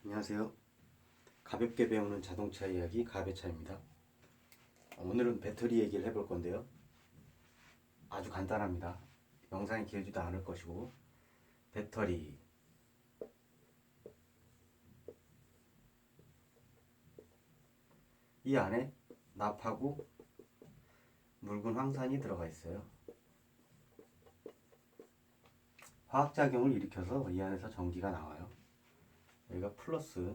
안녕하세요. 가볍게 배우는 자동차 이야기 가배차입니다. 오늘은 배터리 얘기를 해볼 건데요. 아주 간단합니다. 영상이 길지도 않을 것이고, 배터리. 이 안에 납하고 묽은 황산이 들어가 있어요. 화학작용을 일으켜서 이 안에서 전기가 나와요. 여기가 플러스,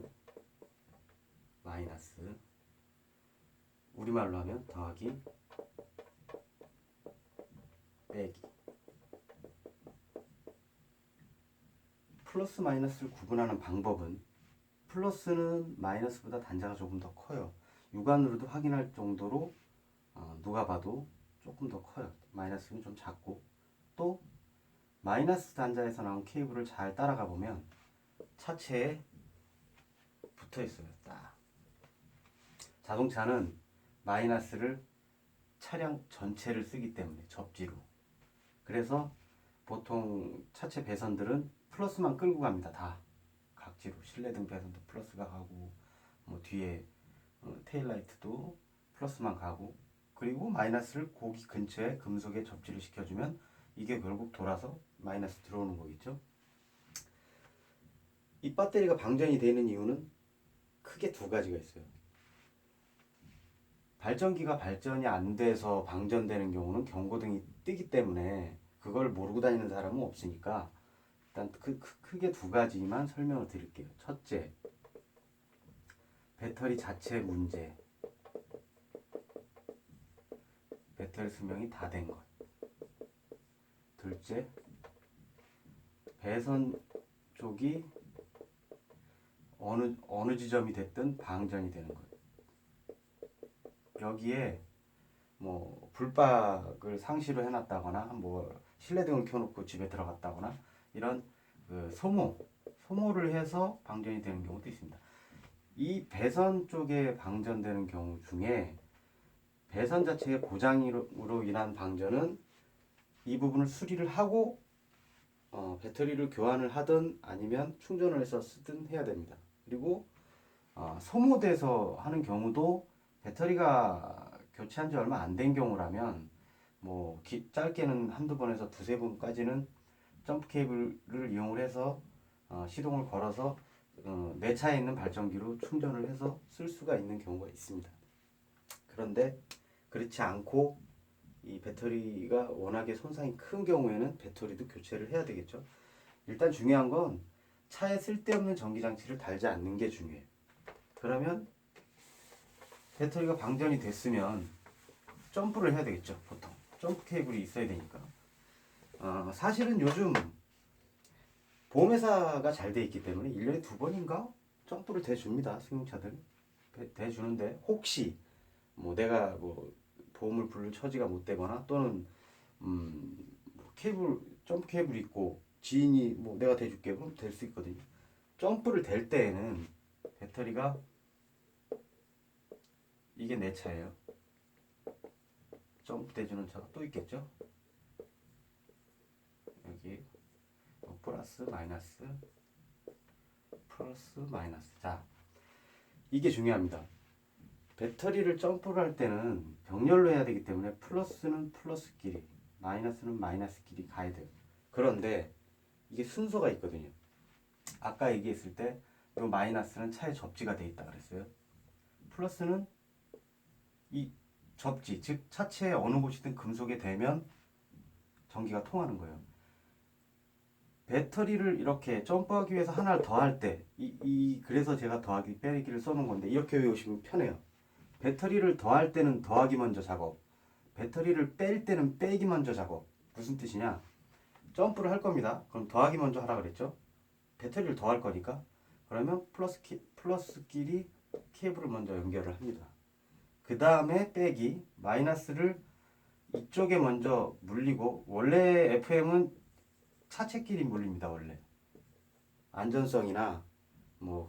마이너스, 우리말로 하면 더하기, 빼기. 플러스 마이너스를 구분하는 방법은 플러스는 마이너스보다 단자가 조금 더 커요. 육안으로도 확인할 정도로 누가 봐도 조금 더 커요. 마이너스는 좀 작고, 또 마이너스 단자에서 나온 케이블을 잘 따라가 보면 차체에 붙어 있어요. 딱. 자동차는 마이너스를 차량 전체를 쓰기 때문에 접지로. 그래서 보통 차체 배선들은 플러스만 끌고 갑니다. 다 각지로. 실내등 배선도 플러스가 가고, 뭐 뒤에 테일라이트도 플러스만 가고, 그리고 마이너스를 고기 근처에 금속에 접지를 시켜주면 이게 결국 돌아서 마이너스 들어오는 거겠죠. 이 배터리가 방전이 되는 이유는 크게 두 가지가 있어요. 발전기가 발전이 안 돼서 방전되는 경우는 경고등이 뜨기 때문에 그걸 모르고 다니는 사람은 없으니까 일단 크게 두 가지만 설명을 드릴게요. 첫째, 배터리 자체 문제. 배터리 수명이 다 된 것. 둘째, 배선 쪽이 어느 지점이 됐든 방전이 되는 것. 여기에 뭐 불박을 상시로 해놨다거나 뭐 실내등을 켜놓고 집에 들어갔다거나 이런 그 소모를 해서 방전이 되는 경우도 있습니다. 이 배선 쪽에 방전되는 경우 중에 배선 자체의 고장으로 인한 방전은 이 부분을 수리를 하고 배터리를 교환을 하든 아니면 충전을 해서 쓰든 해야 됩니다. 그리고 소모돼서 하는 경우도 배터리가 교체한 지 얼마 안 된 경우라면 뭐 짧게는 한두 번에서 두세 번까지는 점프 케이블을 이용을 해서 시동을 걸어서 내 차에 있는 발전기로 충전을 해서 쓸 수가 있는 경우가 있습니다. 그런데 그렇지 않고 이 배터리가 워낙에 손상이 큰 경우에는 배터리도 교체를 해야 되겠죠. 일단 중요한 건 차에 쓸데없는 전기장치를 달지 않는 게 중요해요. 그러면 배터리가 방전이 됐으면 점프를 해야 되겠죠. 보통 점프 케이블이 있어야 되니까. 사실은 요즘 보험회사가 잘 돼 있기 때문에 1년에 두 번인가 점프를 대줍니다. 승용차들 대주는데, 혹시 뭐 내가 뭐 보험을 부를 처지가 못 되거나 또는 케이블 점프 케이블 있고 지인이 뭐 내가 대줄게 그럼 될 수 있거든요. 점프를 댈 때에는 배터리가, 이게 내 차예요. 점프 대주는 차가 또 있겠죠. 여기 플러스 마이너스 플러스 마이너스. 자, 이게 중요합니다. 배터리를 점프를 할 때는 병렬로 해야 되기 때문에 플러스는 플러스끼리, 마이너스는 마이너스끼리 가야 돼요. 그런데 이게 순서가 있거든요. 아까 얘기했을 때 이 마이너스는 차에 접지가 돼 있다 그랬어요. 플러스는 이 접지, 즉 차체의 어느 곳이든 금속에 대면 전기가 통하는 거예요. 배터리를 이렇게 점프하기 위해서 하나를 더 할 때, 그래서 제가 더하기 빼기를 써놓은 건데 이렇게 외우시면 편해요. 배터리를 더할 때는 더하기 먼저 작업, 배터리를 뺄 때는 빼기 먼저 작업. 무슨 뜻이냐? 점프를 할 겁니다. 그럼 더하기 먼저 하라 그랬죠? 배터리를 더할 거니까. 그러면 플러스끼리 케이블을 먼저 연결을 합니다. 그 다음에 빼기, 마이너스를 이쪽에 먼저 물리고, 원래 FM은 차체끼리 물립니다. 원래 안전성이나 뭐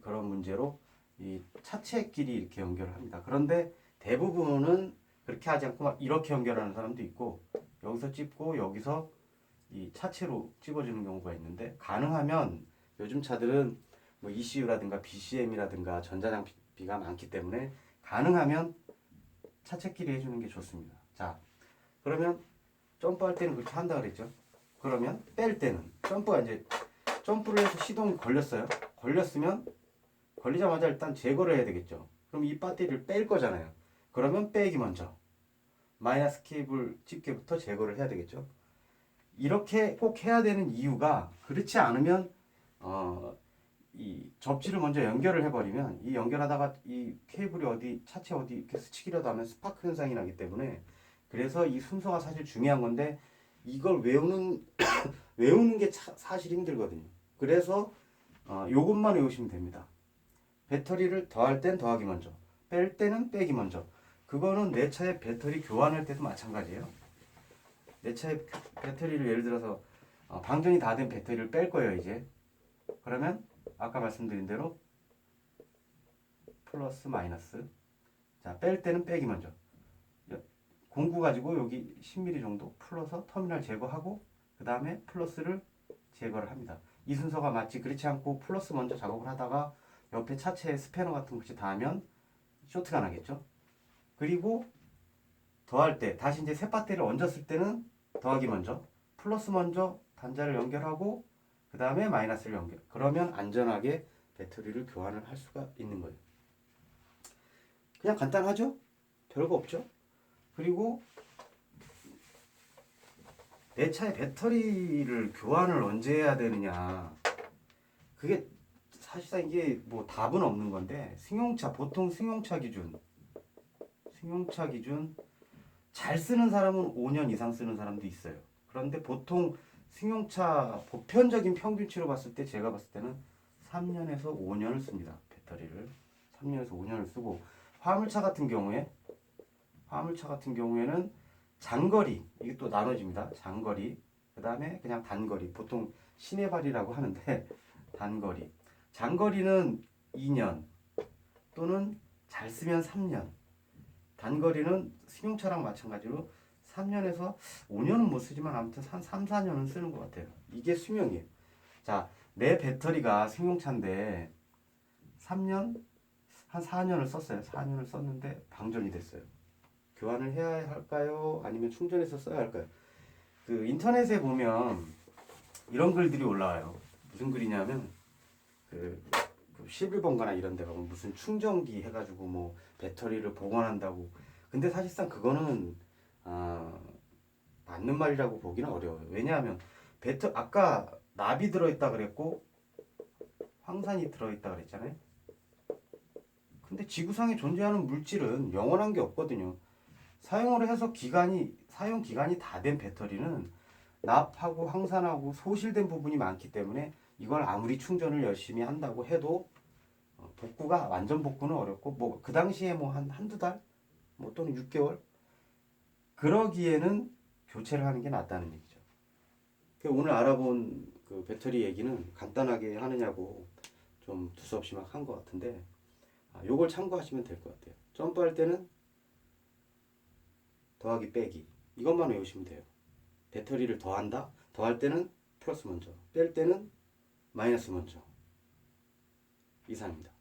그런 문제로 이 차체끼리 이렇게 연결을 합니다. 그런데 대부분은 그렇게 하지 않고 막 이렇게 연결하는 사람도 있고, 여기서 찝고 여기서 이 차체로 찝어주는 경우가 있는데, 가능하면 요즘 차들은 뭐 ECU라든가 BCM이라든가 전자장비가 많기 때문에 가능하면 차체끼리 해주는 게 좋습니다. 자, 그러면 점프할 때는 그렇게 한다 그랬죠. 그러면 뺄 때는 점프가 이제 점프를 해서 시동이 걸렸어요. 걸렸으면 걸리자마자 일단 제거를 해야 되겠죠. 그럼 이 배터리를 뺄 거잖아요. 그러면 빼기 먼저 마이너스 케이블 집게부터 제거를 해야 되겠죠. 이렇게 꼭 해야 되는 이유가 그렇지 않으면 이 접지를 먼저 연결을 해버리면 이 연결하다가 이 케이블이 어디 차체 어디 이렇게 스치기라도 하면 스파크 현상이 나기 때문에 그래서 이 순서가 사실 중요한 건데 이걸 외우는 게 사실 힘들거든요. 그래서 요것만 외우시면 됩니다. 배터리를 더할 땐 더하기 먼저, 뺄 때는 빼기 먼저. 그거는 내 차의 배터리 교환할 때도 마찬가지예요. 내 차의 배터리를 예를 들어서 방전이 다 된 배터리를 뺄 거예요 이제. 그러면 아까 말씀드린 대로 플러스 마이너스. 자, 뺄 때는 빼기 먼저. 공구 가지고 여기 10mm 정도 풀어서 터미널 제거하고 그 다음에 플러스를 제거를 합니다. 이 순서가 맞지. 그렇지 않고 플러스 먼저 작업을 하다가 옆에 차체에 스패너 같은 것이 닿으면 쇼트가 나겠죠. 그리고 더할 때 다시 이제 새 배터리를 얹었을 때는 더하기 먼저, 플러스 먼저 단자를 연결하고 그 다음에 마이너스를 연결. 그러면 안전하게 배터리를 교환을 할 수가 있는 거예요. 그냥 간단하죠? 별거 없죠? 그리고 내 차의 배터리를 교환을 언제 해야 되느냐. 그게 사실상 이게 뭐 답은 없는 건데 보통 승용차 기준 잘 쓰는 사람은 5년 이상 쓰는 사람도 있어요. 그런데 보통 승용차 보편적인 평균치로 봤을 때 제가 봤을 때는 3년에서 5년을 씁니다. 배터리를 3년에서 5년을 쓰고 화물차 같은 경우에는 장거리, 이게 또 나눠집니다. 장거리, 그 다음에 그냥 단거리, 보통 시내발이라고 하는데 단거리, 장거리는 2년 또는 잘 쓰면 3년, 단거리는 승용차랑 마찬가지로 3년에서 5년은 못 쓰지만 아무튼 한 3, 4년은 쓰는 것 같아요. 이게 수명이에요. 자, 내 배터리가 승용차인데 3년, 한 4년을 썼어요. 4년을 썼는데 방전이 됐어요. 교환을 해야 할까요? 아니면 충전해서 써야 할까요? 그 인터넷에 보면 이런 글들이 올라와요. 무슨 글이냐면 그 11번가나 이런 데 가면 무슨 충전기 해가지고 뭐 배터리를 보관한다고. 근데 사실상 그거는 맞는 말이라고 보기는 어려워요. 왜냐하면 아까 납이 들어있다 그랬고 황산이 들어있다 그랬잖아요. 근데 지구상에 존재하는 물질은 영원한 게 없거든요. 사용을 해서 사용 기간이 다 된 배터리는 납하고 황산하고 소실된 부분이 많기 때문에 이걸 아무리 충전을 열심히 한다고 해도 완전 복구는 어렵고 뭐 그 당시에 뭐 한두 달 뭐 또는 6개월 그러기에는 교체를 하는 게 낫다는 얘기죠. 오늘 알아본 그 배터리 얘기는 간단하게 하느냐고 좀 두서없이 막 한 것 같은데 요걸 참고하시면 될 것 같아요. 점프할 때는 더하기 빼기 이것만 외우시면 돼요. 배터리를 더할 때는 플러스 먼저, 뺄 때는 마이너스 먼저. 이상입니다.